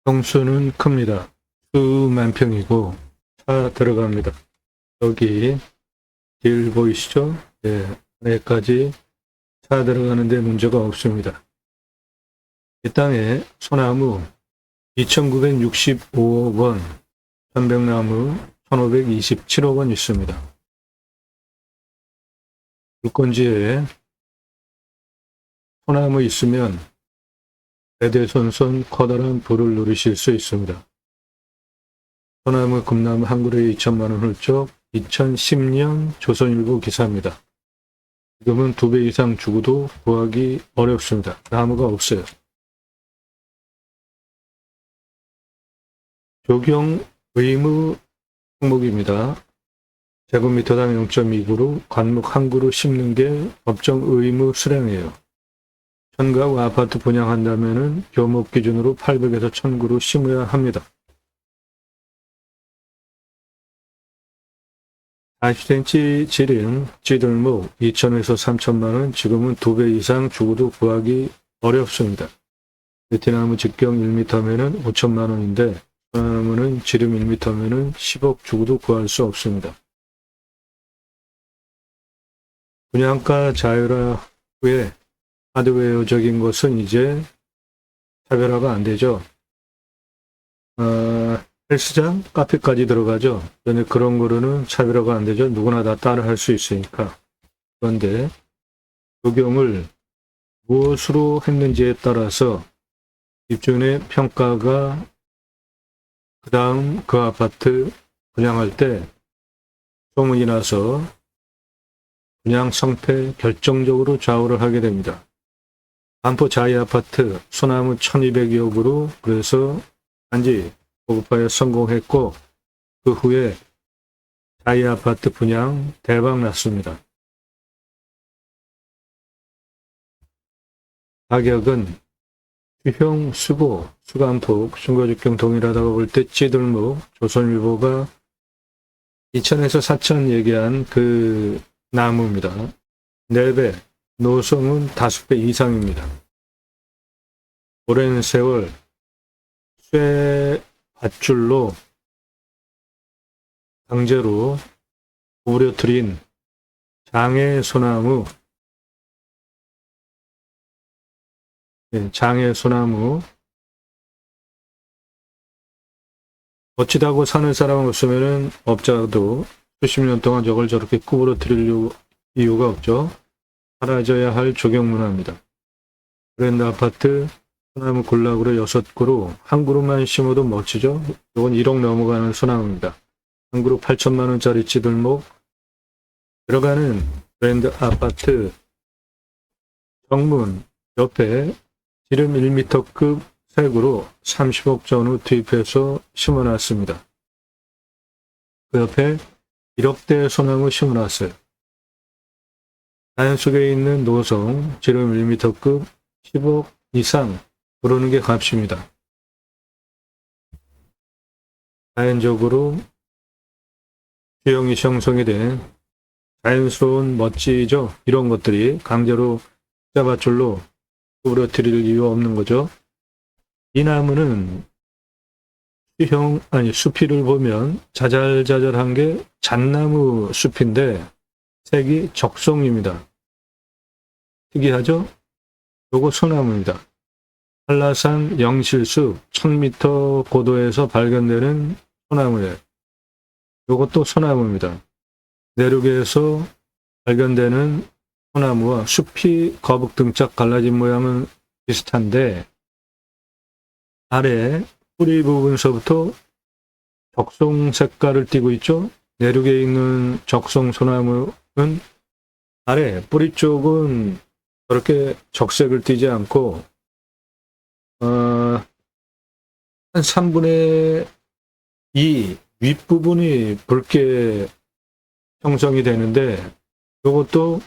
평수는 큽니다. 수만 평이고 차 들어갑니다. 여기 길 보이시죠? 네, 안에까지 차 들어가는데 문제가 없습니다. 이 땅에 소나무 2,965억 원, 편백나무 1,527억 원 있습니다. 물건지에 소나무 있으면 대대손손 커다란 부를 누리실 수 있습니다. 소나무, 금나무 한 그루에 2천만 원 훌쩍 2010년 조선일보 기사입니다. 지금은 2배 이상 주고도 구하기 어렵습니다. 나무가 없어요. 적용 의무 항목입니다. 제곱미터당 0.2그루, 관목 한 그루 심는 게 법정 의무 수량이에요. 현가구 아파트 분양한다면은 교목 기준으로 800에서 1000그루 심어야 합니다. 40cm 지름 찌들목 2천에서 3천만 원, 지금은 2배 이상 주고도 구하기 어렵습니다. 베트나무 직경 1m면은 5천만 원인데 소나무는 지름 1m면은 10억 주고도 구할 수 없습니다. 분양가 자율화 후에 하드웨어적인 것은 이제 차별화가 안 되죠. 헬스장, 카페까지 들어가죠. 그런데 그런 거로는 차별화가 안 되죠. 누구나 다 따라 할 수 있으니까. 그런데 적용을 무엇으로 했는지에 따라서 입주인의 평가가 그 다음 그 아파트 분양할 때 소문이 나서 분양 성패 결정적으로 좌우를 하게 됩니다. 반포 자이 아파트 소나무 1200여 그루, 그래서 단지 고급화에 성공했고 그 후에 자이 아파트 분양 대박 났습니다. 가격은 수형, 수고, 수간폭, 중고직경 동일하다고 볼 때 찌들목, 조선일보가 2천에서 4천 얘기한 그 나무입니다. 4배, 노성은 5배 이상입니다. 오랜 세월 쇠 밧줄로 강제로 우려뜨린 장애 소나무, 장애 소나무. 멋지다고 사는 사람 없으면은 업자도 수십 년 동안 저걸 저렇게 구부러뜨릴 이유가 없죠. 사라져야 할 조경 문화입니다. 브랜드 아파트 소나무 군락으로 6그루, 한 그루만 심어도 멋지죠. 이건 1억 넘어가는 소나무입니다. 한 그루 8천만 원짜리 찌들목. 들어가는 브랜드 아파트 정문 옆에 지름 1m급 색으로 30억 전후 투입해서 심어놨습니다. 그 옆에 1억대 소나무 심어놨어요. 자연 속에 있는 노성, 지름 1m급 10억 이상 그러는 게 값입니다. 자연적으로 수영이 형성이 된 자연스러운 멋지죠. 이런 것들이 강제로 쇠밧줄로 구부러뜨릴 이유 없는 거죠. 이 나무는 숲이를 보면 자잘자잘한 게 잣나무 숲인데 색이 적송입니다. 특이하죠? 요거 소나무입니다. 한라산 영실숲 1000m 고도에서 발견되는 소나무예요. 요것도 소나무입니다. 내륙에서 발견되는 소나무와 숲이 거북등짝 갈라진 모양은 비슷한데 아래 뿌리 부분서부터 적송 색깔을 띠고 있죠. 내륙에 있는 적송 소나무는 아래 뿌리 쪽은 저렇게 적색을 띠지 않고 한 3분의 2 윗부분이 붉게 형성이 되는데 이것도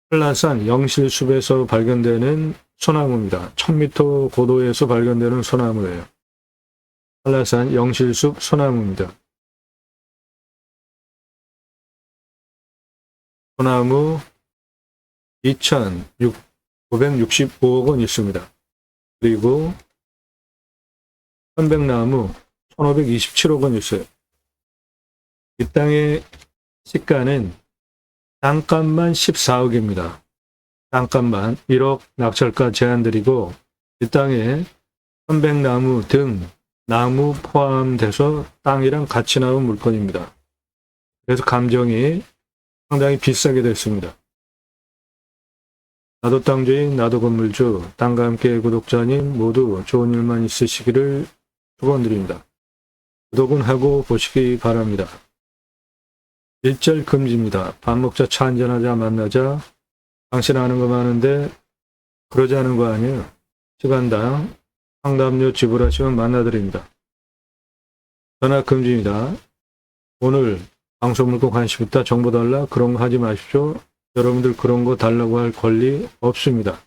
한라산 영실숲에서 발견되는 소나무입니다. 1000m 고도에서 발견되는 소나무예요. 한라산 영실숲 소나무입니다. 소나무 2,965억 원 있습니다. 그리고 편백나무 1527억 원 있어요. 이 땅의 시가는 땅값만 14억입니다. 땅값만 1억 낙찰가 제한드리고 이 땅에 편백나무 등 나무 포함돼서 땅이랑 같이 나온 물건입니다. 그래서 감정이 상당히 비싸게 됐습니다. 나도 땅주인, 나도 건물주, 땅과 함께 구독자님 모두 좋은 일만 있으시기를 축원드립니다. 구독은 하고 보시기 바랍니다. 일절 금지입니다. 밥 먹자, 차 한잔하자, 만나자. 당신 아는 거 많은데 그러지 않은 거 아니에요. 시간당 상담료 지불하시면 만나드립니다. 전화 금지입니다. 오늘 방송 물건 관심 있다, 정보 달라, 그런 거 하지 마십시오. 여러분들 그런 거 달라고 할 권리 없습니다.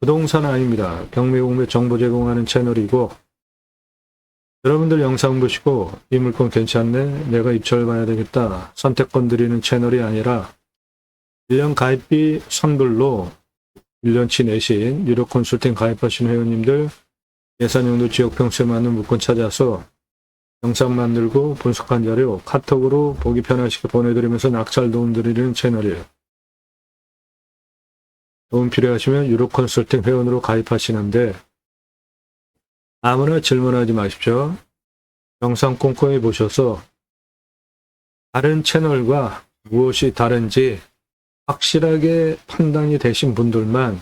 부동산 아닙니다. 경매공매 정보 제공하는 채널이고 여러분들 영상 보시고 이 물건 괜찮네, 내가 입찰 봐야 되겠다, 선택권 드리는 채널이 아니라 1년 가입비 선불로 1년치 내신 유료 컨설팅 가입하신 회원님들 예산용도 지역평수에 맞는 물건 찾아서 영상 만들고 분석한 자료 카톡으로 보기 편하시게 보내드리면서 낙찰 도움 드리는 채널이에요. 도움 필요하시면 유료 컨설팅 회원으로 가입하시는데 아무나 질문하지 마십시오. 영상 꼼꼼히 보셔서 다른 채널과 무엇이 다른지 확실하게 판단이 되신 분들만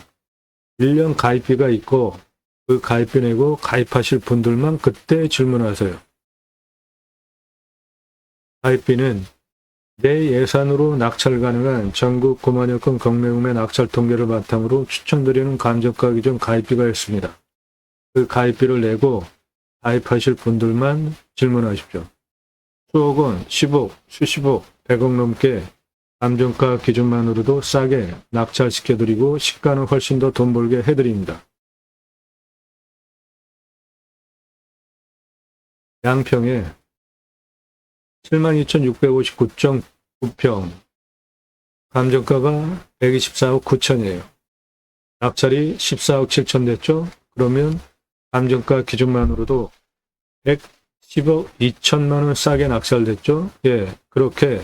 1년 가입비가 있고 그 가입비 내고 가입하실 분들만 그때 질문하세요. 가입비는 내 예산으로 낙찰 가능한 전국 9만여 건 경매공매 낙찰 통계를 바탕으로 추천드리는 감정가 기준 가입비가 있습니다. 그 가입비를 내고 가입하실 분들만 질문하십시오. 수억 원, 10억, 수십억, 100억 넘게 감정가 기준만으로도 싸게 낙찰시켜드리고 시가는 훨씬 더 돈 벌게 해드립니다. 양평에 72,659.9평, 감정가가 124억 9천이에요. 낙찰이 14억 7천 됐죠? 그러면 감정가 기준만으로도 110억 2천만 원 싸게 낙찰됐죠? 예, 그렇게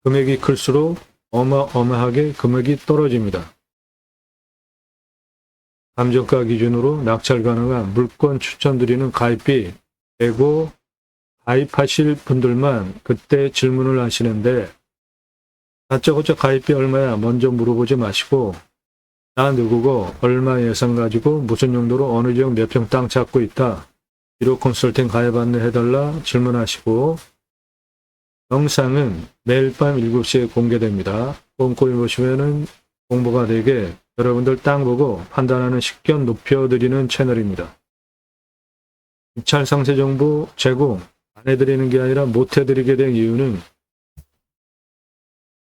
금액이 클수록 어마어마하게 금액이 떨어집니다. 감정가 기준으로 낙찰 가능한 물건 추천드리는 가입비 내고 가입하실 분들만 그때 질문을 하시는데 다짜고짜 가입비 얼마야 먼저 물어보지 마시고 나 누구고 얼마 예산 가지고 무슨 용도로 어느 지역 몇 평 땅 찾고 있다, 유료 컨설팅 가입 안내 해달라 질문하시고 영상은 매일 밤 7시에 공개됩니다. 꼼꼼히 보시면은 공부가 되게 여러분들 땅 보고 판단하는 식견 높여드리는 채널입니다. 입찰 상세 정보 제공 안 해드리는 게 아니라 못 해드리게 된 이유는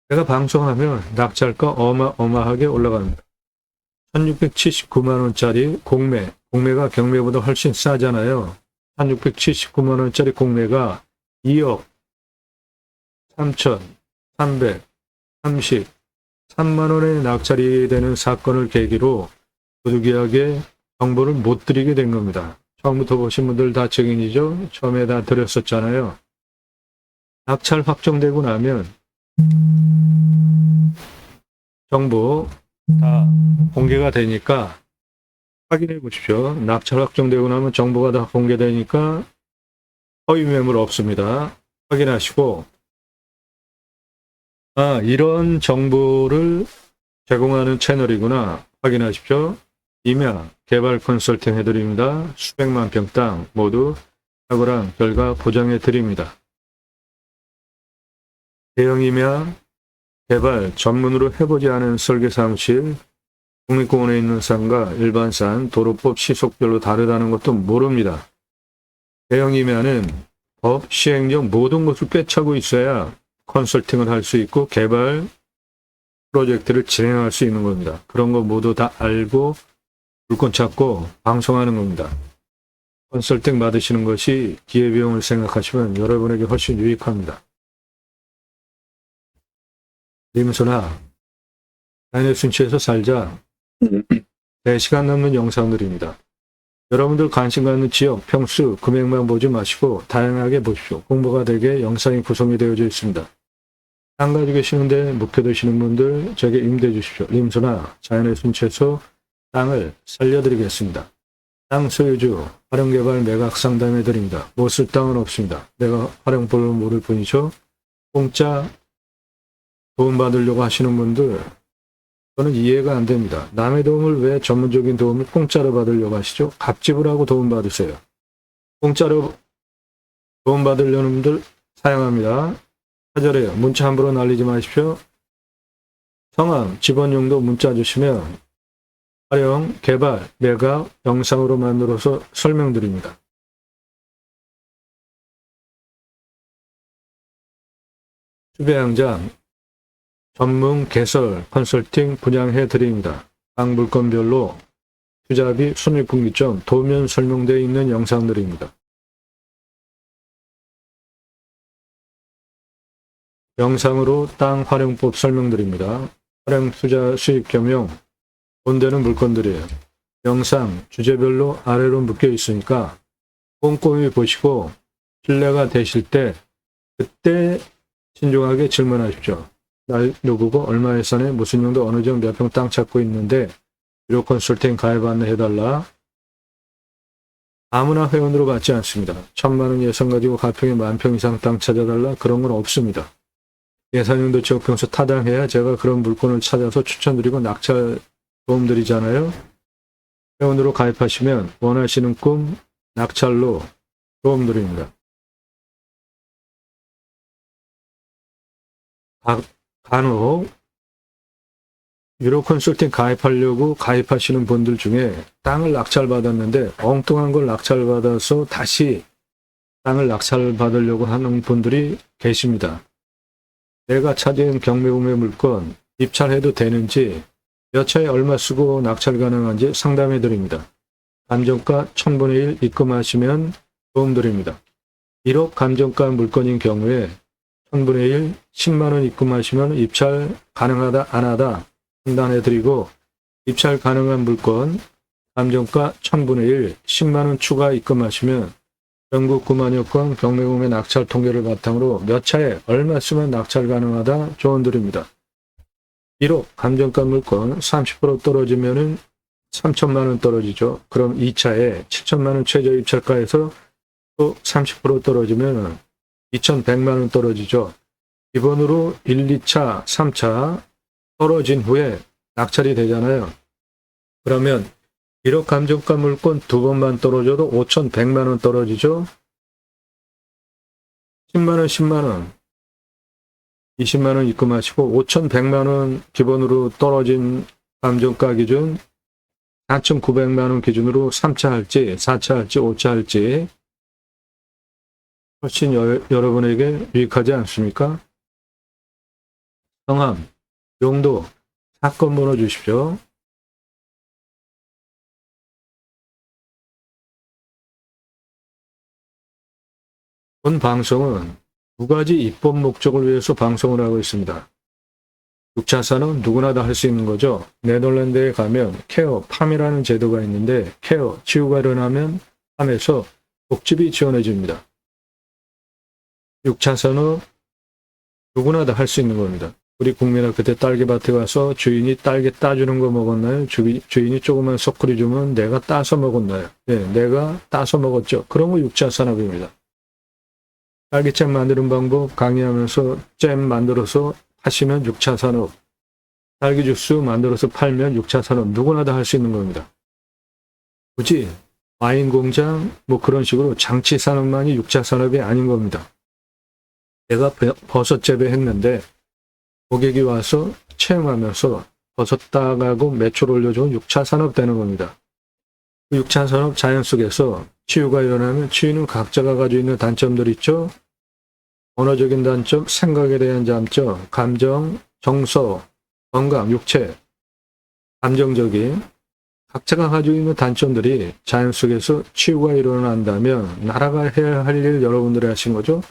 제가 방송하면 낙찰가 어마어마하게 올라갑니다. 1679만원짜리 공매가 경매보다 훨씬 싸잖아요. 1679만원짜리 공매가 2억 3,333만원에 낙찰이 되는 사건을 계기로 부득이하게 정보를 못 드리게 된 겁니다. 처음부터 보신 분들 다 증인이죠? 처음에 다 드렸었잖아요. 낙찰 확정되고 나면 정보 다 공개가 되니까 확인해 보십시오. 낙찰 확정되고 나면 정보가 다 공개되니까 허위 매물 없습니다. 확인하시고 이런 정보를 제공하는 채널이구나 확인하십시오. 임야 개발 컨설팅 해드립니다. 수백만 평 땅 모두 탁월한 결과 보장해 드립니다. 대형 임야 개발 전문으로 해보지 않은 설계사무실, 국립공원에 있는 산과 일반 산, 도로법 시속별로 다르다는 것도 모릅니다. 대형 임야는 법, 시행령 모든 것을 꿰차고 있어야 컨설팅을 할 수 있고 개발 프로젝트를 진행할 수 있는 겁니다. 그런 거 모두 다 알고 물건 찾고 방송하는 겁니다. 컨설팅 받으시는 것이 기회비용을 생각하시면 여러분에게 훨씬 유익합니다. 님수나 자연의 순치에서 살자 4시간 넘는 영상들입니다. 여러분들 관심 갖는 지역, 평수, 금액만 보지 마시고 다양하게 보십시오. 공부가 되게 영상이 구성이 되어져 있습니다. 땅 가지고 계시는데 목표 되시는 분들 저에게 임대해 주십시오. 임수나 자연의 순채소 땅을 살려드리겠습니다. 땅 소유주, 활용개발 매각 상담해 드립니다. 못 쓸 땅은 없습니다. 내가 활용법을 모를 뿐이죠. 공짜 도움받으려고 하시는 분들 저는 이해가 안 됩니다. 남의 도움을 왜 전문적인 도움을 공짜로 받으려고 하시죠? 값지불 하고 도움받으세요. 공짜로 도움받으려는 분들 사양합니다. 사절해요. 문자 함부로 날리지 마십시오. 성함, 집원용도 문자 주시면 활용, 개발, 매각 영상으로 만들어서 설명드립니다. 수배양장, 전문 개설, 컨설팅 분양해 드립니다. 각 물건별로 투자비, 손익분기점, 도면 설명되어 있는 영상들입니다. 영상으로 땅 활용법 설명드립니다. 활용 투자 수익 겸용 돈 되는 물건들이에요. 영상 주제별로 아래로 묶여 있으니까 꼼꼼히 보시고 신뢰가 되실 때 그때 신중하게 질문하십시오. 날 누구고 얼마 예산에 무슨 용도 어느 정 몇 평 땅 찾고 있는데 유료 컨설팅 가입 안내해달라. 아무나 회원으로 받지 않습니다. 1000만원 예산 가지고 가평에 10,000평 이상 땅 찾아달라 그런 건 없습니다. 예산용도 지역 평수 타당해야 제가 그런 물건을 찾아서 추천드리고 낙찰 도움드리잖아요. 회원으로 가입하시면 원하시는 꿈 낙찰로 도움드립니다. 간혹 유료 컨설팅 가입하려고 가입하시는 분들 중에 땅을 낙찰받았는데 엉뚱한 걸 낙찰받아서 다시 땅을 낙찰받으려고 하는 분들이 계십니다. 내가 찾은 경매구매 물건 입찰해도 되는지 몇 차에 얼마 쓰고 낙찰 가능한지 상담해 드립니다. 감정가 1000분의 1 입금하시면 도움드립니다. 1억 감정가 물건인 경우에 1000분의 1 10만원 입금하시면 입찰 가능하다 안하다 판단해 드리고 입찰 가능한 물건 감정가 1000분의 1 10만원 추가 입금하시면 전국 9만여 건 경매구매 낙찰 통계를 바탕으로 몇 차에 얼마 쓰면 낙찰 가능하다 조언드립니다. 1억 감정가 물건 30% 떨어지면은 3천만원 떨어지죠. 그럼 2차에 7천만원 최저 입찰가에서 또 30% 떨어지면 2100만원 떨어지죠. 기본으로 1, 2차, 3차 떨어진 후에 낙찰이 되잖아요. 그러면 1억 감정가 물건 2번만 떨어져도 5100만원 떨어지죠. 10만원, 10만원, 20만원 입금하시고 5100만원 기본으로 떨어진 감정가 기준 4900만원 기준으로 3차 할지 4차 할지 5차 할지 훨씬 여러분에게 유익하지 않습니까? 성함, 용도, 사건 번호 주십시오. 본 방송은 두 가지 입법 목적을 위해서 방송을 하고 있습니다. 6차 산업 누구나 다 할 수 있는 거죠. 네덜란드에 가면 케어, 팜이라는 제도가 있는데 케어, 치유가 일어나면 팜에서 복지비 지원해 줍니다. 6차 산업 누구나 다 할 수 있는 겁니다. 우리 국민아 그때 딸기밭에 가서 주인이 딸기 따주는 거 먹었나요? 주인이 조그만 소쿠리 주면 내가 따서 먹었나요? 네, 내가 따서 먹었죠. 그런 거 6차 산업입니다. 딸기잼 만드는 방법 강의하면서 잼 만들어서 하시면 6차 산업, 딸기 주스 만들어서 팔면 6차 산업 누구나 다 할 수 있는 겁니다. 굳이 와인 공장 뭐 그런 식으로 장치 산업만이 6차 산업이 아닌 겁니다. 내가 버섯 재배했는데 고객이 와서 체험하면서 버섯 따가고 매출 올려주면 6차 산업 되는 겁니다. 6차 산업 자연 속에서 치유가 일어나면 치유는 각자가 가지고 있는 단점들 있죠. 언어적인 단점, 생각에 대한 장점, 감정, 정서, 건강, 육체, 감정적인 각자가 가지고 있는 단점들이 자연 속에서 치유가 일어난다면 나라가 해야 할 일 여러분들이 하신 거죠.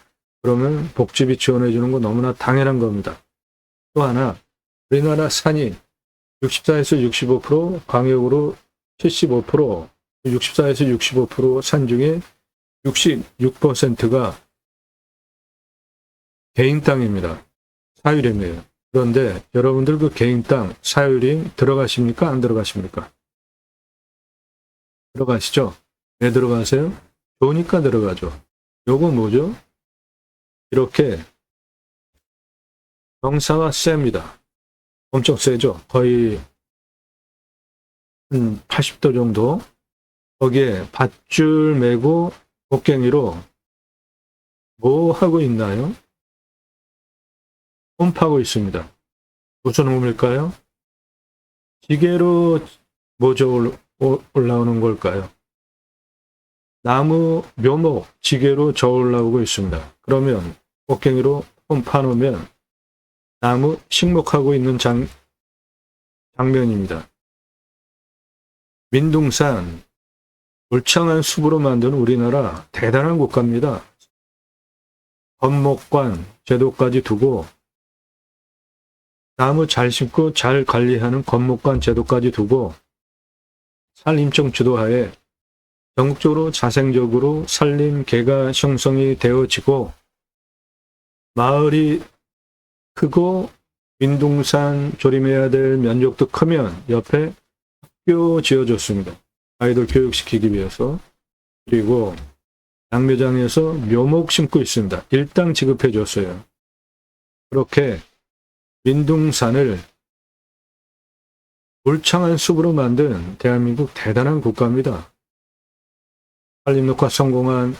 그러면 복지비 지원해 주는 거 너무나 당연한 겁니다. 또 하나, 우리나라 산이 64에서 65%, 광역으로 75%, 64에서 65% 산 중에 66%가 개인 땅입니다. 사유림이에요. 그런데 여러분들 그 개인 땅 사유림 들어가십니까? 안 들어가십니까? 들어가시죠? 왜 들어가세요? 좋으니까 들어가죠. 요거 뭐죠? 이렇게 경사가 셉니다. 엄청 세죠? 거의 한 80도 정도. 거기에 밧줄 메고 곡괭이로 뭐 하고 있나요? 홈파고 있습니다. 무슨 홈일까요? 지게로 뭐죠? 올라오는 걸까요? 나무 묘목 지게로 저 올라오고 있습니다. 그러면 곡괭이로 홈파 놓으면 나무 식목하고 있는 장면입니다. 민둥산 울창한 숲으로 만든 우리나라 대단한 국가입니다. 건목관 제도까지 두고 나무 잘 심고 잘 관리하는 건목관 제도까지 두고 산림청 주도하에 전국적으로 자생적으로 산림 개가 형성이 되어지고 마을이 크고 민둥산 조림해야 될 면적도 크면 옆에 학교 지어줬습니다. 아이들 교육시키기 위해서. 그리고 양묘장에서 묘목 심고 있습니다. 일당 지급해 줬어요. 그렇게 민둥산을 울창한 숲으로 만든 대한민국 대단한 국가입니다. 산림녹화 성공한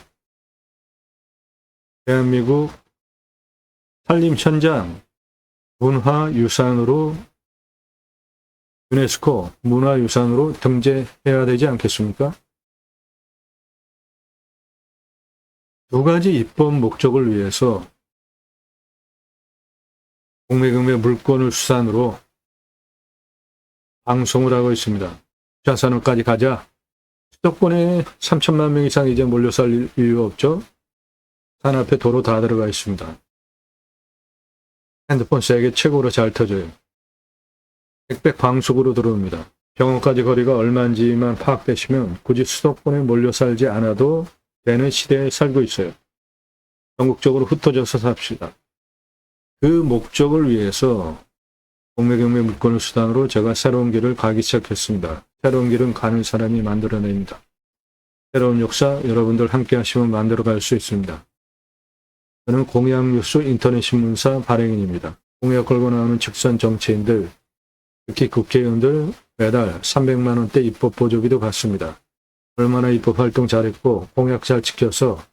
대한민국 산림 현장 문화유산으로 유네스코 문화유산으로 등재해야 되지 않겠습니까? 두 가지 입법 목적을 위해서 공매금의 물건을 수산으로 방송을 하고 있습니다. 자산으로까지 가자. 수도권에 3천만 명 이상 이제 몰려 살 이유가 없죠. 산 앞에 도로 다 들어가 있습니다. 핸드폰 세계 최고로 잘 터져요. 빽빽 광속으로 들어옵니다. 병원까지 거리가 얼마인지만 파악되시면 굳이 수도권에 몰려 살지 않아도 되는 시대에 살고 있어요. 전국적으로 흩어져서 삽시다. 그 목적을 위해서 공매경매 물건을 수단으로 제가 새로운 길을 가기 시작했습니다. 새로운 길은 가는 사람이 만들어냅니다. 새로운 역사 여러분들 함께 하시면 만들어갈 수 있습니다. 저는 공약뉴스 인터넷신문사 발행인입니다. 공약 걸고 나오는 직선 정치인들, 특히 국회의원들 매달 300만 원대 입법 보조비도 받습니다. 얼마나 입법 활동 잘했고 공약 잘 지켜서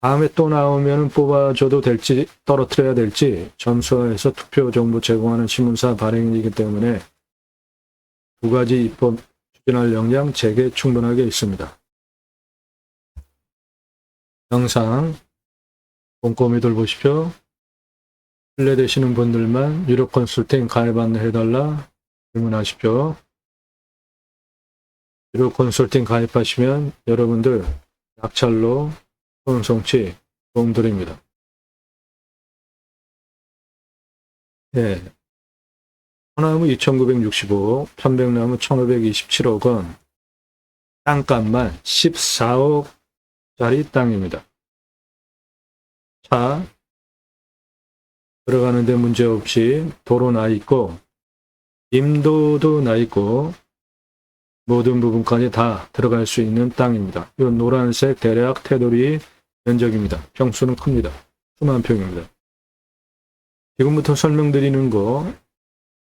다음에 또 나오면 뽑아줘도 될지 떨어뜨려야 될지 점수화해서 투표 정보 제공하는 신문사 발행인이기 때문에 두 가지 입법 추진할 역량 제게 충분하게 있습니다. 영상 꼼꼼히들 보십시오. 신뢰되시는 분들만 유료 컨설팅 가입 안내해달라 질문하십시오. 유료 컨설팅 가입하시면 여러분들 낙찰로 좋은 성취 도움드립니다. 네. 소나무 2,965억, 편백나무 1,527억 원, 땅값만 14억짜리 땅입니다. 차 들어가는데 문제없이 도로 나 있고 임도도 나 있고 모든 부분까지 다 들어갈 수 있는 땅입니다. 이 노란색 대략 테두리 면적입니다. 평수는 큽니다. 수만 평입니다. 지금부터 설명드리는 거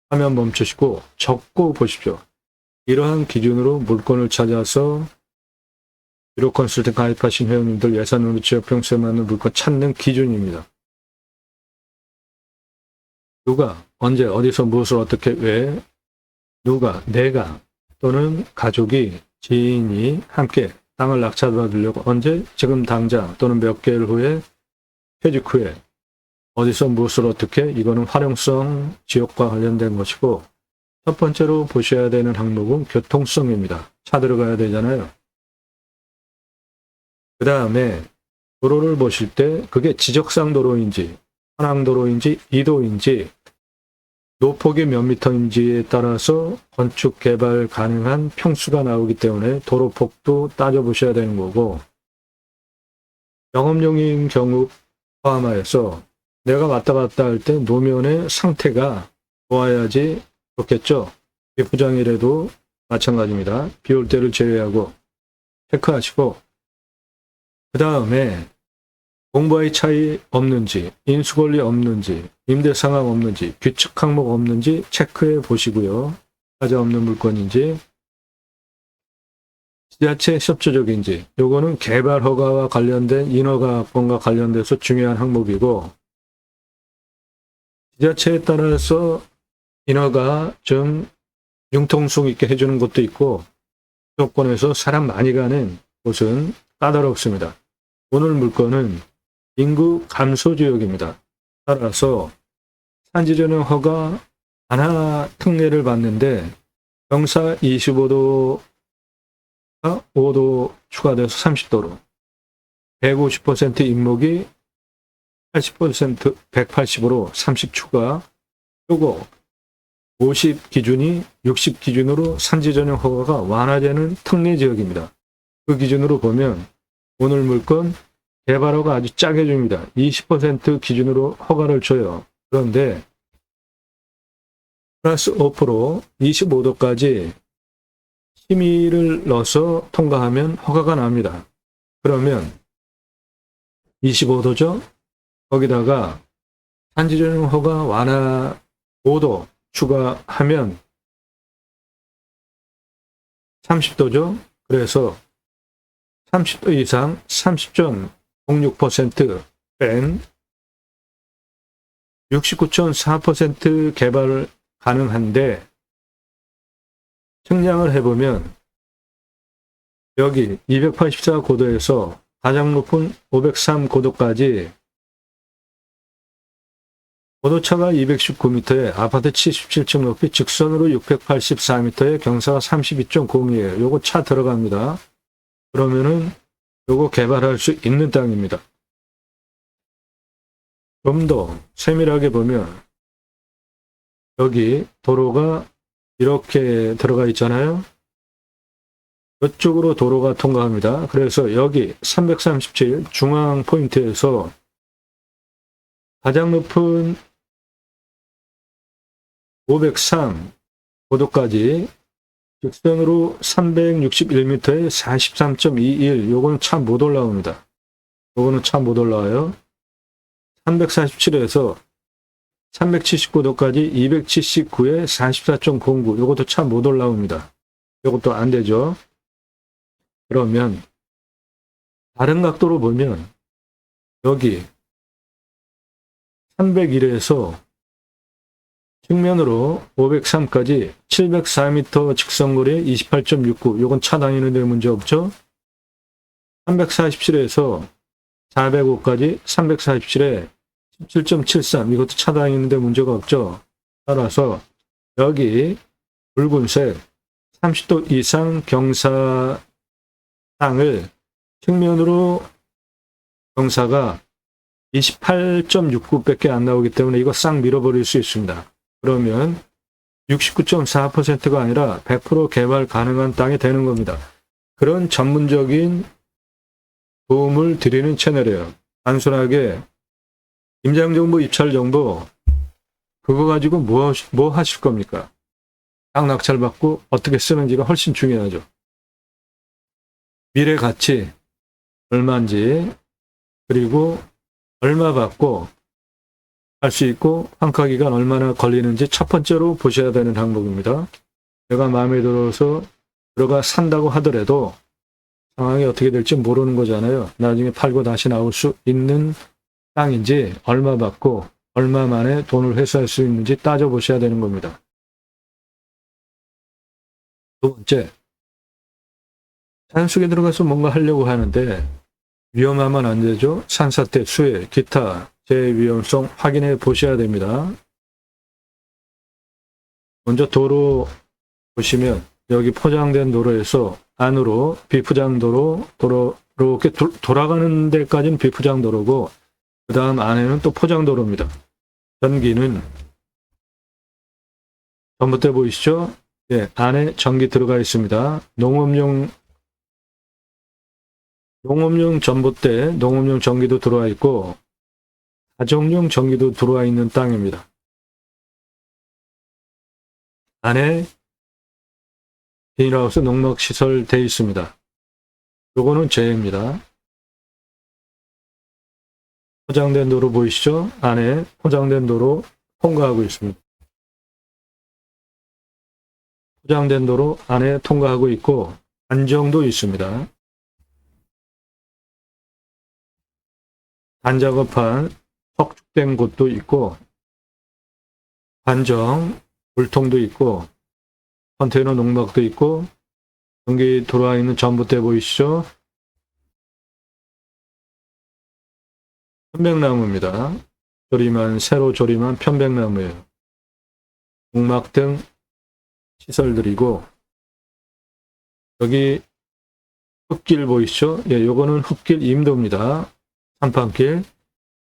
화면 멈추시고 적고 보십시오. 이러한 기준으로 물건을 찾아서 유료 컨설팅 가입하신 회원님들 예산으로 지역 평수에 맞는 물건 찾는 기준입니다. 누가 언제 어디서 무엇을 어떻게 왜 누가 내가 또는 가족이 지인이 함께 땅을 낙찰받으려고 언제 지금 당장 또는 몇 개월 후에 퇴직 후에 어디서 무엇을 어떻게 이거는 활용성 지역과 관련된 것이고 첫 번째로 보셔야 되는 항목은 교통성입니다. 차 들어가야 되잖아요. 그 다음에 도로를 보실 때 그게 지적상 도로인지 현황도로인지 이도인지 노폭이 몇 미터인지에 따라서 건축 개발 가능한 평수가 나오기 때문에 도로폭도 따져보셔야 되는 거고, 영업용인 경우 포함하여서 내가 왔다 갔다 할 때 노면의 상태가 좋아야지 좋겠죠. 비포장이라도 마찬가지입니다. 비 올 때를 제외하고 체크하시고, 그 다음에 공부의 차이 없는지, 인수권리 없는지, 임대 상황 없는지, 규칙 항목 없는지 체크해 보시고요. 하자 없는 물건인지, 지자체 협조적인지, 요거는 개발 허가와 관련된 인허가권과 관련돼서 중요한 항목이고, 지자체에 따라서 인허가 좀 융통성 있게 해주는 곳도 있고, 수도권에서 사람 많이 가는 곳은 까다롭습니다. 오늘 물건은 인구 감소 지역입니다. 따라서 산지전용 허가 하나 특례를 받는데 경사 25도가 5도 추가돼서 30도로 150% 인목이 80% 180으로 30 추가, 요거 50 기준이 60 기준으로 산지전용 허가가 완화되는 특례 지역입니다. 그 기준으로 보면 오늘 물건 개발허가 아주 짜게 줍니다. 20% 기준으로 허가를 줘요. 그런데 플러스 5% 25도까지 심의를 넣어서 통과하면 허가가 납니다. 그러면 25도죠? 거기다가 산지전용 허가 완화 5도 추가하면 30도죠? 그래서 30도 이상 30.06% 뺀 69.4% 개발 가능한데, 측량을 해보면 여기 284고도에서 가장 높은 503고도까지 고도차가 219m에 아파트 77층 높이 직선으로 684m에 경사가 32.0이에요. 요거 차 들어갑니다. 그러면은 요거 개발할 수 있는 땅입니다. 좀 더 세밀하게 보면 여기 도로가 이렇게 들어가 있잖아요. 이쪽으로 도로가 통과합니다. 그래서 여기 337 중앙 포인트에서 가장 높은 503 고도까지 직선으로 361m에 43.21, 요거는 참 못 올라옵니다. 요거는 참 못 올라와요. 347에서 379도까지 279에 44.09, 요것도 참 못 올라옵니다. 요것도 안 되죠. 그러면 다른 각도로 보면 여기 301에서 측면으로 503까지 704m 직선거리에 28.69, 요건 차 다니는데 문제 없죠. 347에서 405까지 347에 17.73, 이것도 차 다니는데 문제가 없죠. 따라서 여기 붉은색 30도 이상 경사 땅을 측면으로 경사가 28.69밖에 안 나오기 때문에 이거 싹 밀어버릴 수 있습니다. 그러면 69.4%가 아니라 100% 개발 가능한 땅이 되는 겁니다. 그런 전문적인 도움을 드리는 채널이에요. 단순하게 임장정보, 입찰정보 그거 가지고 뭐 하실 겁니까? 땅 낙찰받고 어떻게 쓰는지가 훨씬 중요하죠. 미래 가치 얼마인지, 그리고 얼마 받고 할 수 있고 환가 기간 얼마나 걸리는지 첫 번째로 보셔야 되는 항목입니다. 내가 마음에 들어서 들어가 산다고 하더라도 상황이 어떻게 될지 모르는 거잖아요. 나중에 팔고 다시 나올 수 있는 땅인지, 얼마 받고 얼마 만에 돈을 회수할 수 있는지 따져보셔야 되는 겁니다. 두 번째, 산속에 들어가서 뭔가 하려고 하는데 위험하면 안 되죠. 산사태, 수해, 기타 재위험성 확인해 보셔야 됩니다. 먼저 도로 보시면 여기 포장된 도로에서 안으로 비포장 도로 이렇게 돌아가는 데까지는 비포장 도로고, 그 다음 안에는 또 포장 도로입니다. 전기는 전봇대 보이시죠? 예, 안에 전기 들어가 있습니다. 농업용 전봇대, 농업용 전기도 들어와 있고 가정용 전기도 들어와 있는 땅입니다. 안에 비닐하우스 농막 시설 되어 있습니다. 요거는 제입니다. 포장된 도로 보이시죠? 안에 포장된 도로 통과하고 있습니다. 포장된 도로 안에 통과하고 있고 단정도 있습니다. 단작업한 석축된 곳도 있고 관정, 물통도 있고 컨테이너 농막도 있고 전기 들어와 있는 전봇대 보이시죠? 편백나무입니다. 새로 조림한 편백나무예요. 농막 등 시설들이고 여기 흙길 보이시죠? 예, 요거는 흙길 임도입니다. 산판길.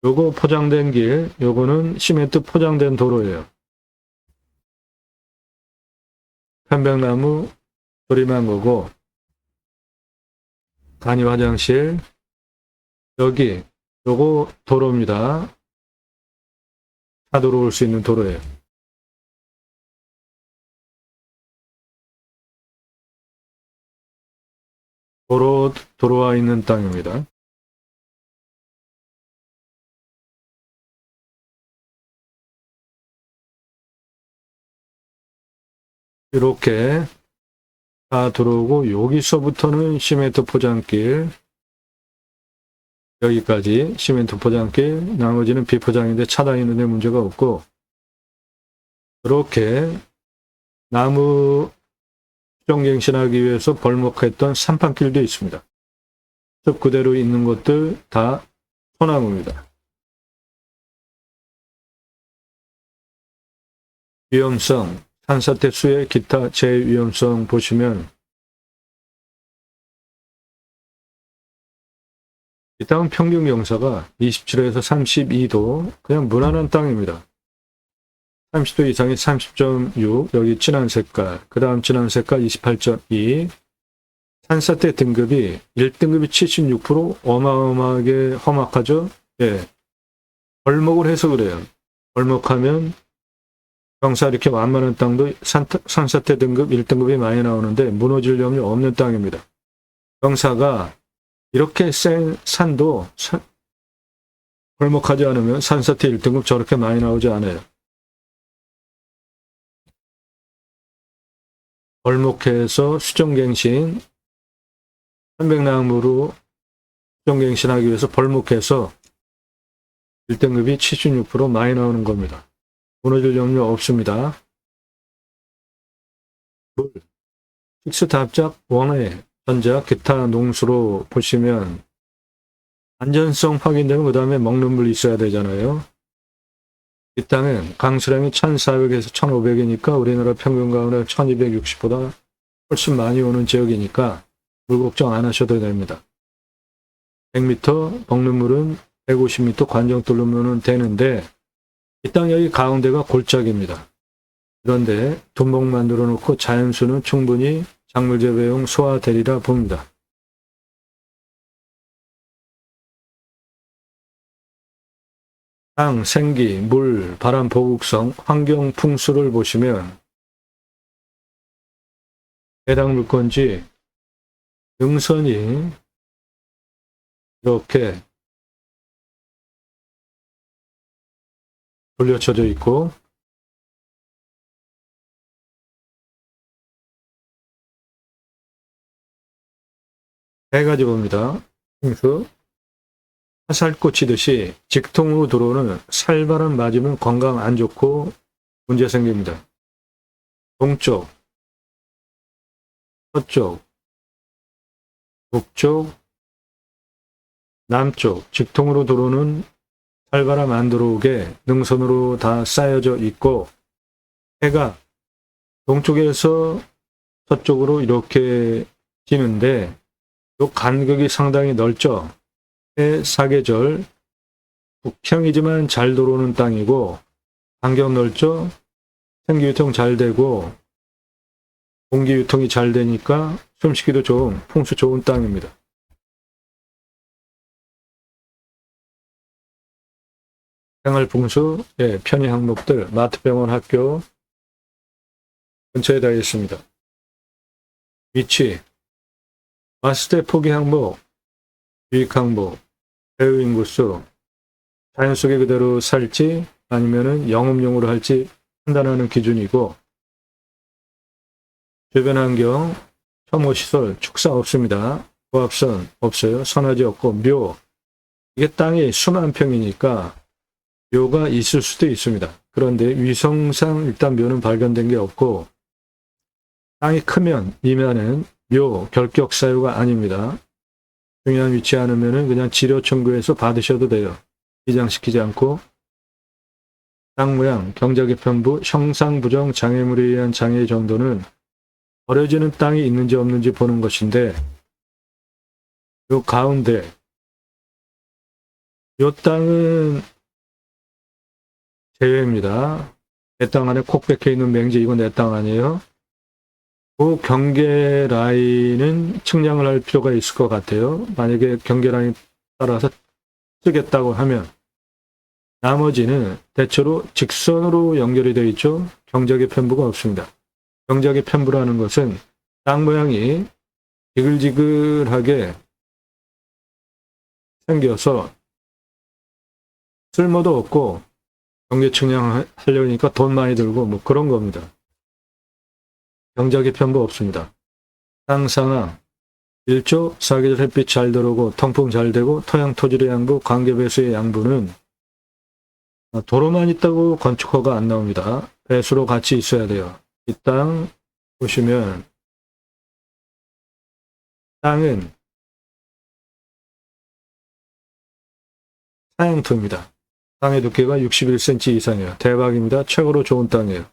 요거 포장된 길, 요거는 시멘트 포장된 도로예요. 편백나무 조림한 거고 간이 화장실 여기 요거 도로입니다. 차 들어올 수 있는 도로예요. 도로 들어와 있는 땅입니다. 이렇게 다 들어오고 여기서부터는 시멘트 포장길 여기까지 시멘트 포장길 나머지는 비포장인데 차 다니는데 문제가 없고 이렇게 나무 수정갱신하기 위해서 벌목했던 산판길도 있습니다. 숲 그대로 있는 것들 다 소나무입니다. 위험성, 산사태 수해 기타 제위험성 보시면 이 땅은 평균 경사가 27에서 32도 그냥 무난한 땅입니다. 30도 이상이 30.6 여기 진한 색깔 그 다음 진한 색깔 28.2 산사태 등급이 1등급이 76% 어마어마하게 험악하죠. 예, 벌목을 해서 그래요. 벌목하면 경사 이렇게 완만한 땅도 산사태 등급 1등급이 많이 나오는데 무너질 염려 없는 땅입니다. 경사가 이렇게 센 산도 벌목하지 않으면 산사태 1등급 저렇게 많이 나오지 않아요. 벌목해서 수정갱신, 편백나무로 수정갱신하기 위해서 벌목해서 1등급이 76% 많이 나오는 겁니다. 무너질 염려 없습니다. 식수 답작 원해 전자 기타 농수로 보시면 안전성 확인되면 그 다음에 먹는 물 있어야 되잖아요. 이 땅은 강수량이 1,400에서 1,500이니까 우리나라 평균 가운데 1,260보다 훨씬 많이 오는 지역이니까 물 걱정 안 하셔도 됩니다. 100m 먹는 물은 150m 관정 뚫으면 되는데 이 땅 여기 가운데가 골짜기입니다. 그런데 둔목 만들어 놓고 자연수는 충분히 작물 재배용 소화되리라 봅니다. 땅, 생기, 물, 바람 보국성, 환경 풍수를 보시면 해당 물건지 능선이 이렇게 돌려쳐져 있고 세 가지 봅니다. 풍수 화살 꽂히듯이 직통으로 들어오는 살바람 맞으면 건강 안 좋고 문제 생깁니다. 동쪽, 서쪽, 북쪽, 남쪽 직통으로 들어오는 살바람 안 들어오게 능선으로 다 쌓여져 있고 해가 동쪽에서 서쪽으로 이렇게 지는데 이 간격이 상당히 넓죠. 해 사계절 북형이지만 잘 들어오는 땅이고 간격 넓죠. 생기유통 잘 되고 공기유통이 잘 되니까 숨쉬기도 좋은 풍수 좋은 땅입니다. 생활풍수, 예, 편의 항목들, 마트, 병원, 학교 근처에 다 있습니다. 위치, 왔을 때 포기 항목, 유익 항목, 배우 인구수, 자연 속에 그대로 살지 아니면은 영업용으로 할지 판단하는 기준이고, 주변 환경, 혐오시설, 축사 없습니다. 고압선 없어요. 선화지 없고, 묘, 이게 땅이 수만 평이니까 묘가 있을 수도 있습니다. 그런데 위성상 일단 묘는 발견된 게 없고, 땅이 크면 이면은 묘, 결격 사유가 아닙니다. 중요한 위치 않으면은 그냥 지료 청구해서 받으셔도 돼요. 이장시키지 않고. 땅 모양, 경작의 편부, 형상 부정 장애물에 의한 장애 정도는 버려지는 땅이 있는지 없는지 보는 것인데, 요 가운데, 요 땅은 제외입니다. 내 땅 안에 콕 박혀 있는 맹지, 이건 내 땅 아니에요. 그 경계 라인은 측량을 할 필요가 있을 것 같아요. 만약에 경계 라인 따라서 쓰겠다고 하면, 나머지는 대체로 직선으로 연결이 되어 있죠. 경작의 편부가 없습니다. 경작의 편부라는 것은 땅 모양이 지글지글하게 생겨서 쓸모도 없고 경계 측량하려니까 돈 많이 들고 뭐 그런 겁니다. 경작의 편부 없습니다. 땅 상황, 일조, 사계절 햇빛 잘 들어오고 통풍 잘 되고 토양 토질의 양부, 관계배수의 양부는 도로만 있다고 건축허가 안 나옵니다. 배수로 같이 있어야 돼요. 이 땅 보시면 땅은 사양토입니다. 땅의 두께가 61cm 이상이에요. 대박입니다. 최고로 좋은 땅이에요.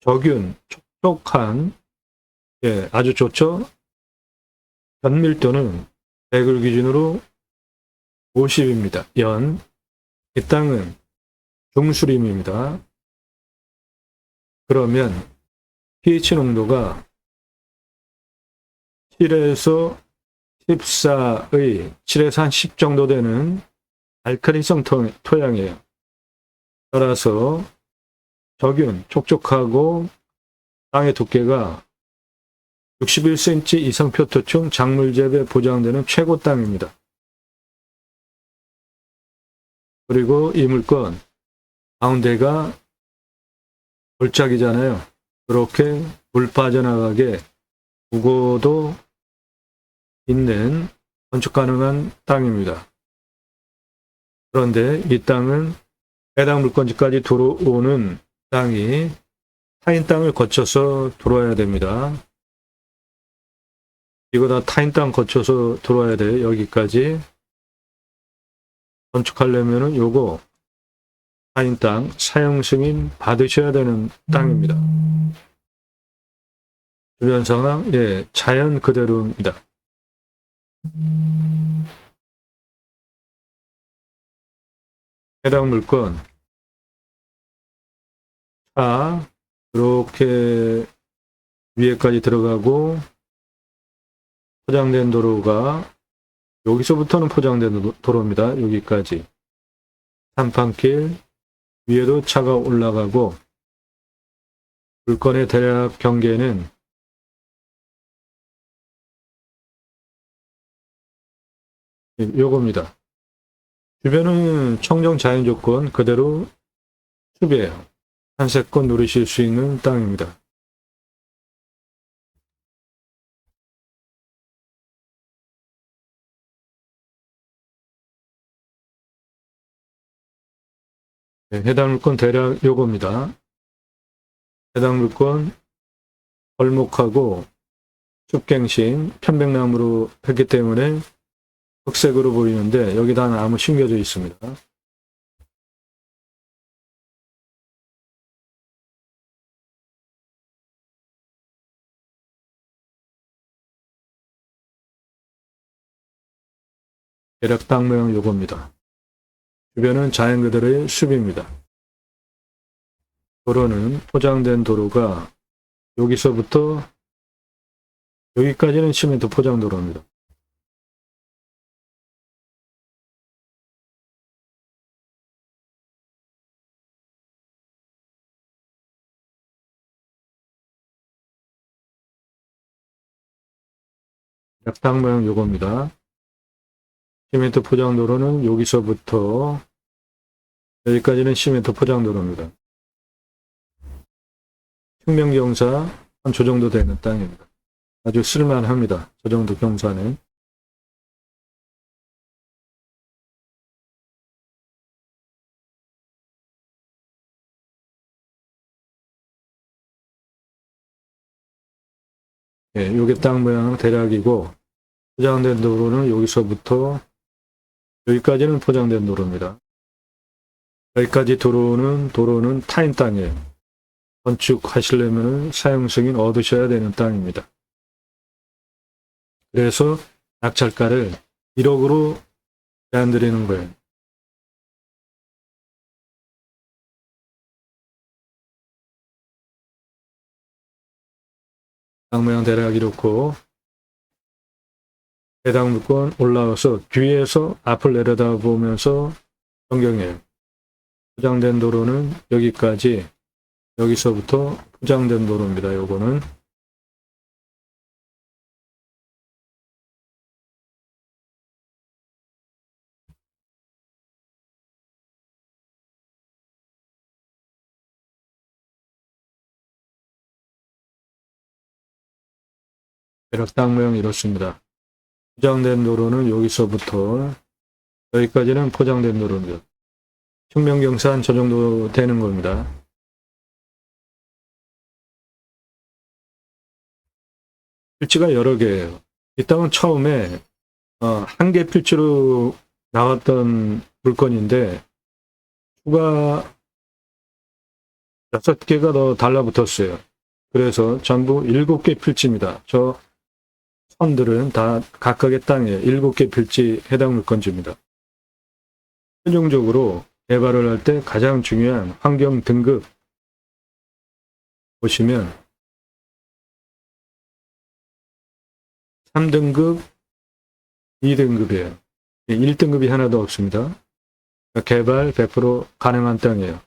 적윤, 촉촉한, 예, 아주 좋죠. 연밀도는 백을 기준으로 50입니다. 연. 이 땅은 중수림입니다. 그러면 pH 농도가 7에서 14의 7에서 한 10 정도 되는 알칼리성 토양이에요. 따라서 적윤, 촉촉하고 땅의 두께가 61cm 이상 표토충 작물 재배 보장되는 최고 땅입니다. 그리고 이 물건 가운데가 골짜기잖아요. 그렇게 물 빠져나가게 우고도 있는 건축 가능한 땅입니다. 그런데 이 땅은 해당 물건지까지 들어오는 땅이 타인 땅을 거쳐서 들어와야 됩니다. 이거 다 타인 땅 거쳐서 들어와야 돼요. 여기까지. 건축하려면은 요거 타인 땅 사용 승인 받으셔야 되는 땅입니다. 주변 상황, 예, 자연 그대로입니다. 해당 물건, 차, 이렇게 위에까지 들어가고, 포장된 도로가, 여기서부터는 포장된 도로입니다. 여기까지. 산판길, 위에도 차가 올라가고, 물건의 대략 경계는 요겁니다. 주변은 청정 자연 조건 그대로 숲이에요. 산세권 누리실 수 있는 땅입니다. 네, 해당 물건 대략 요겁니다. 해당 물건 벌목하고 숲갱신, 편백나무로 했기 때문에 흑색으로 보이는데 여기다 나무 심겨져 있습니다. 대략 땅 모양 요겁니다. 주변은 자연 그대로의 숲입니다. 도로는 포장된 도로가 여기서부터 여기까지는 시멘트 포장 도로입니다. 약당 모양 요겁니다. 시멘트 포장 도로는 여기서부터 여기까지는 시멘트 포장 도로입니다. 흉명경사 한 저 정도 되는 땅입니다. 아주 쓸만합니다. 저 정도 경사는. 예, 요게 땅 모양 대략이고, 포장된 도로는 여기서부터 여기까지는 포장된 도로입니다. 여기까지 도로는 타인 땅이에요. 건축하시려면 사용 승인 얻으셔야 되는 땅입니다. 그래서 낙찰가를 1억으로 제안드리는 거예요. 땅 모양 대략 이렇고, 해당 물건 올라와서 뒤에서 앞을 내려다보면서 변경해요. 포장된 도로는 여기까지, 여기서부터 포장된 도로입니다. 요거는. 대략 땅 모양 이렇습니다. 포장된 도로는 여기서부터 여기까지는 포장된 도로입니다. 흉명경사 저 정도 되는 겁니다. 필지가 여러 개예요. 이 땅은 처음에 한 개 필지로 나왔던 물건인데 추가 6개가 더 달라붙었어요. 그래서 전부 7개 필지입니다. 저 선들은 다 각각의 땅에 7개 필지 해당 물건지입니다. 최종적으로 개발을 할 때 가장 중요한 환경 등급 보시면 3등급, 2등급이에요. 1등급이 하나도 없습니다. 개발 100% 가능한 땅이에요.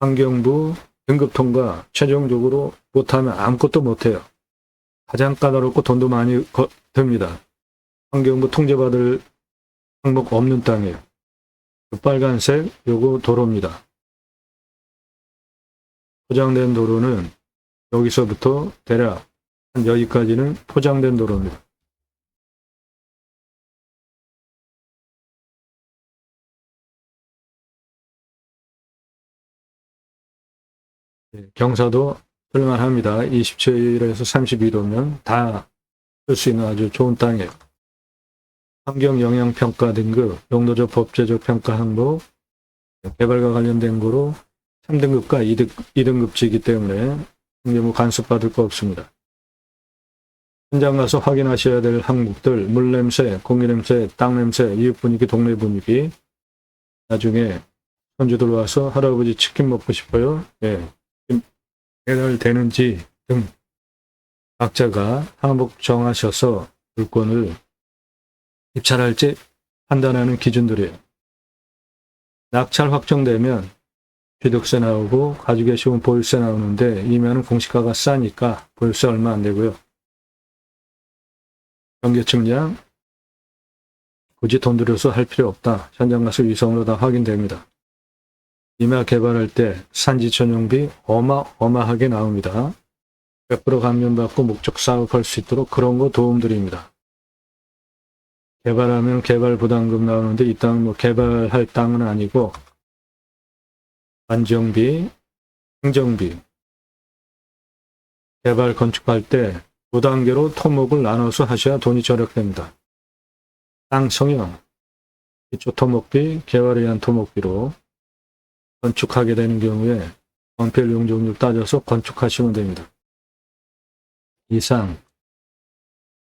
환경부 등급 통과 최종적으로 못하면 아무것도 못해요. 가장 까다롭고 돈도 많이 듭니다. 환경부 통제받을 항목 없는 땅이에요. 그 빨간색 요거 도로입니다. 포장된 도로는 여기서부터 대략 한 여기까지는 포장된 도로입니다. 경사도 쓸만합니다. 27에서 32도면 다 쓸 수 있는 아주 좋은 땅이에요. 환경영향평가 등급, 용도적 법제적 평가 항목, 개발과 관련된 거로 3등급과 2등급지이기 때문에 뭐 간섭받을 거 없습니다. 현장 가서 확인하셔야 될 항목들, 물냄새, 공기냄새, 땅냄새, 이웃분위기, 동네 분위기, 나중에 손주들 와서 할아버지 치킨 먹고 싶어요. 예. 배달되는지 등 각자가 항목 정하셔서 물건을 입찰할지 판단하는 기준들이에요. 낙찰 확정되면 취득세 나오고 가지고 계시면 보유세 나오는데 이면은 공시가가 싸니까 보유세 얼마 안 되고요. 경계 측량 굳이 돈 들여서 할 필요 없다. 현장 가서 위성으로 다 확인됩니다. 임야 개발할 때 산지 전용비 어마어마하게 나옵니다. 100% 감면받고 목적 사업할 수 있도록 그런 거 도움드립니다. 개발하면 개발 부담금 나오는데 이 땅은 뭐 개발할 땅은 아니고 안정비, 행정비, 개발 건축할 때 2단계로 토목을 나눠서 하셔야 돈이 절약됩니다. 땅 성형, 기초 토목비, 개발에 의한 토목비로 건축하게 되는 경우에 원필 용적률 따져서 건축하시면 됩니다. 이상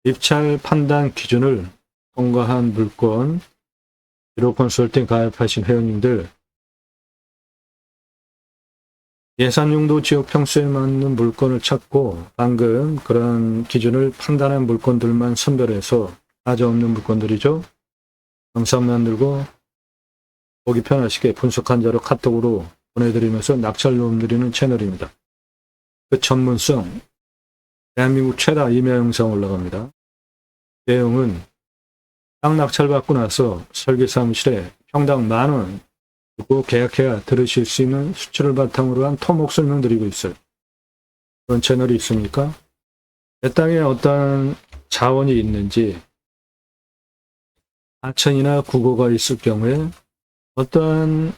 입찰 판단 기준을 통과한 물건, 비로 컨설팅 가입하신 회원님들 예산용도 지역 평수에 맞는 물건을 찾고 방금 그런 기준을 판단한 물건들만 선별해서 하자없는 물건들이죠. 영상 만들고 보기 편하시게 분석한 자료 카톡으로 보내드리면서 낙찰로움 드리는 채널입니다. 그 전문성, 대한민국 최다 임야 영상 올라갑니다. 내용은 땅 낙찰받고 나서 설계사무실에 평당 10,000원 그리고 계약해야 들으실 수 있는 수치를 바탕으로 한 토목 설명드리고 있어요. 그런 채널이 있습니까? 내 땅에 어떤 자원이 있는지, 하천이나 국어가 있을 경우에 어떠한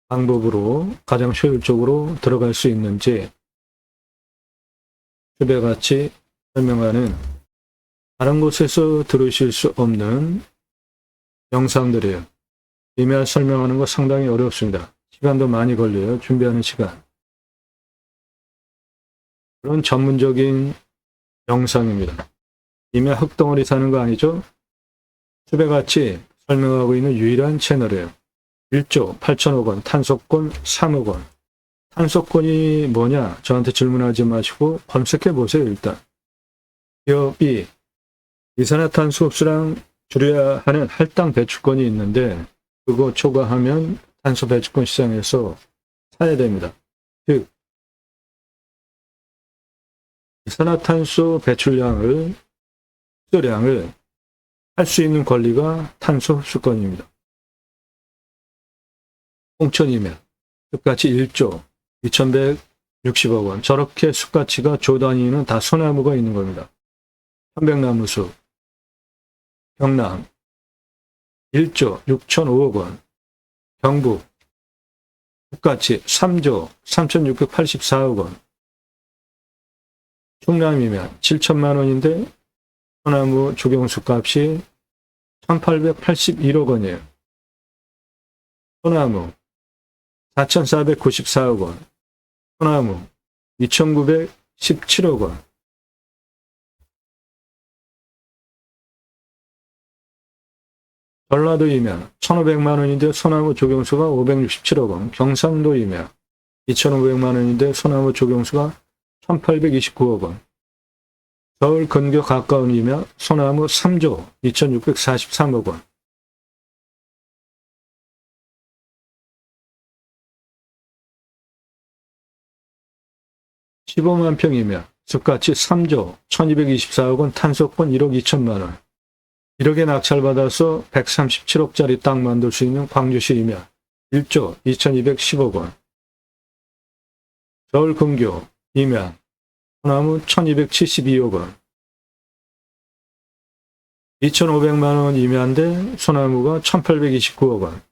방법으로 가장 효율적으로 들어갈 수 있는지 수배같이 설명하는 다른 곳에서 들으실 수 없는 영상들이에요. 임야 설명하는 거 상당히 어렵습니다. 시간도 많이 걸려요. 준비하는 시간. 그런 전문적인 영상입니다. 임야 흙덩어리 사는 거 아니죠? 수배같이 설명하고 있는 유일한 채널이에요. 1조 8천억 원, 탄소권 3억 원. 탄소권이 뭐냐? 저한테 질문하지 마시고 검색해 보세요. 일단 기업이 이산화탄소 흡수량 줄여야 하는 할당 배출권이 있는데 그거 초과하면 탄소 배출권 시장에서 사야 됩니다. 즉 이산화탄소 배출량을 흡수량을 할 수 있는 권리가 탄소 흡수권입니다. 홍천이면 숲가치 1조 2,160억 원. 저렇게 숲가치가 조 단위는 다 소나무가 있는 겁니다. 편백나무숲, 경남 1조 6,005억 원. 경북 숲가치 3조 3,684억 원. 충남이면 7천만 원인데 소나무 조경수 값이 1,881억 원이에요. 소나무 4,494억 원. 소나무 2,917억 원. 전라도이면 1,500만 원인데 소나무 조경수가 567억 원. 경상도이면 2,500만 원인데 소나무 조경수가 1,829억 원. 서울 근교 가까운 이면 소나무 3조 2,643억 원. (15만) 평이면 숲가치 3조 1,224억 원, 탄소권 1억 2천만 원. 1억에 낙찰받아서 137억짜리 땅 만들 수 있는 광주시이면 1조 2,210억 원. 서울 근교 이면 소나무 1,272억 원. 2,500만 원 임야인데 소나무가 1,829억 원.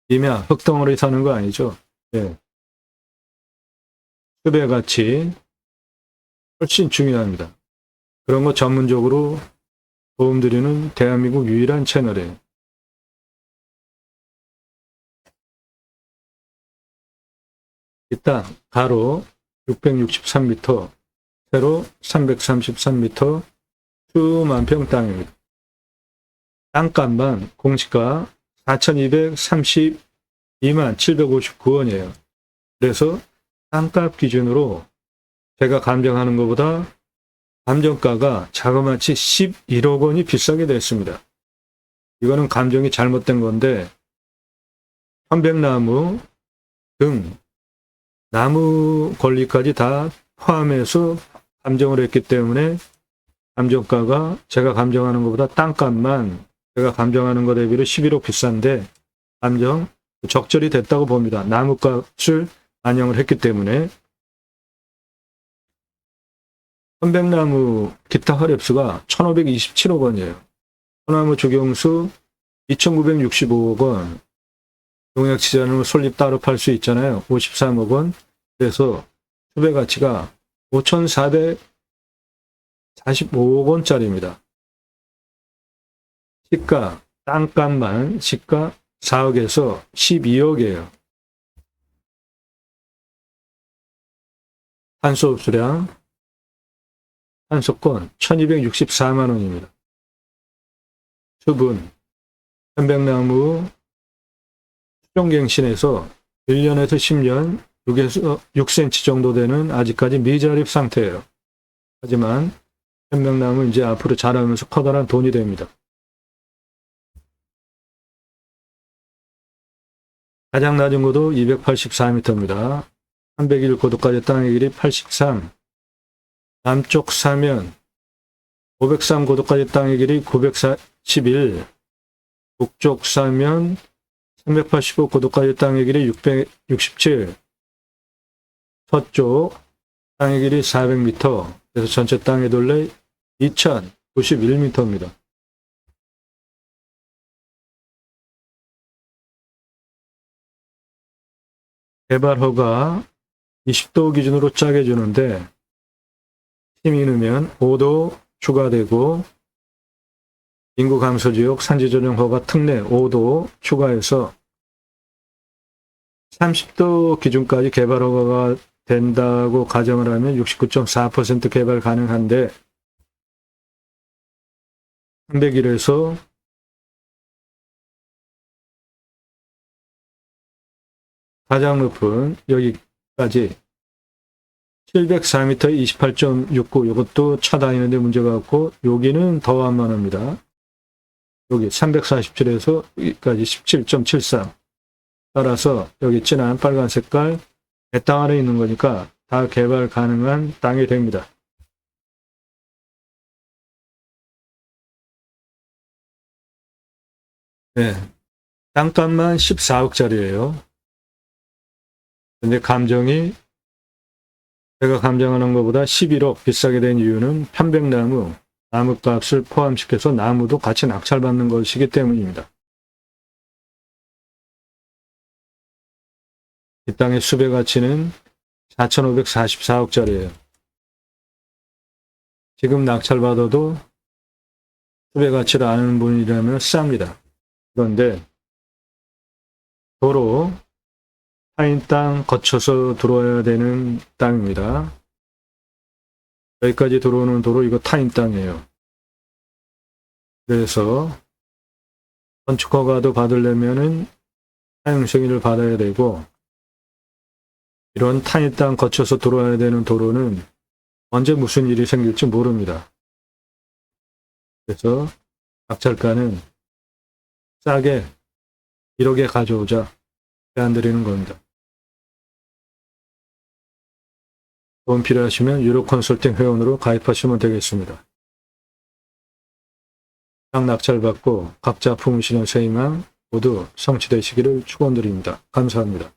임야 흙덩어리 사는 거 아니죠? 예. 수배 가치 훨씬 중요합니다. 그런 거 전문적으로 도움드리는 대한민국 유일한 채널이에요. 이 땅 가로 663m, 세로 333m, 수만 평 땅입니다. 땅값만 공시가 4,232만 759원이에요. 그래서 땅값 기준으로 제가 감정하는 것보다 감정가가 자그마치 11억 원이 비싸게 됐습니다. 이거는 감정이 잘못된 건데 편백나무 등 나무 권리까지 다 포함해서 감정을 했기 때문에 감정가가 제가 감정하는 것보다 땅값만 제가 감정하는 것 대비로 11억 비싼데 감정 적절히 됐다고 봅니다. 나무값을 반영을 했기 때문에. 편백나무 기타 화렵수가 1,527억 원이에요. 소나무 조경수 2,965억 원. 농약치지 않으면 솔잎 따로 팔 수 있잖아요. 53억 원. 그래서 수배 가치가 5,445억 원짜리입니다. 시가, 땅값만 시가 4억에서 12억이에요. 탄소 흡수량, 탄소권 1,264만 원입니다. 수분, 편백나무 수평갱신에서 1년에서 10년 6에서 6cm 정도 되는 아직까지 미자립 상태예요. 하지만 편백나무 이제 앞으로 자라면서 커다란 돈이 됩니다. 가장 낮은 고도 284m입니다. 301고도까지 땅의 길이 83. 남쪽 사면 503고도까지 땅의 길이 941. 북쪽 사면 385고도까지 땅의 길이 667. 서쪽 땅의 길이 400m. 그래서 전체 땅의 둘레 2091m입니다. 개발 허가 20도 기준으로 짜게 주는데 힘이 넣으면 5도 추가되고 인구 감소 지역 산지 전용 허가 특례 5도 추가해서 30도 기준까지 개발 허가가 된다고 가정을 하면 69.4% 개발 가능한데 301에서 가장 높은 여기까지 704m 28.69 이것도 차 다니는데 문제가 없고 여기는 더 완만합니다. 여기 347에서 여기까지 17.73 따라서 여기 진한 빨간 색깔 배 땅 아래 있는 거니까 다 개발 가능한 땅이 됩니다. 네, 땅값만 14억짜리예요. 근데 감정이 제가 감정하는 것보다 11억 비싸게 된 이유는 편백나무, 나무값을 포함시켜서 나무도 같이 낙찰받는 것이기 때문입니다. 이 땅의 수배 가치는 4,544억짜리예요. 지금 낙찰받아도 수배 가치를 아는 분이라면 쌉니다. 그런데 도로 타인 땅 거쳐서 들어와야 되는 땅입니다. 여기까지 들어오는 도로 이거 타인 땅이에요. 그래서 건축 허가도 받으려면은 사용 승인을 받아야 되고 이런 타인 땅 거쳐서 들어와야 되는 도로는 언제 무슨 일이 생길지 모릅니다. 그래서 낙찰가는 싸게 1억에 가져오자 제안 드리는 겁니다. 도움 필요하시면 유로 컨설팅 회원으로 가입하시면 되겠습니다. 땅 낙찰받고 각자 품으시는 새 희망 모두 성취되시기를 축원드립니다. 감사합니다.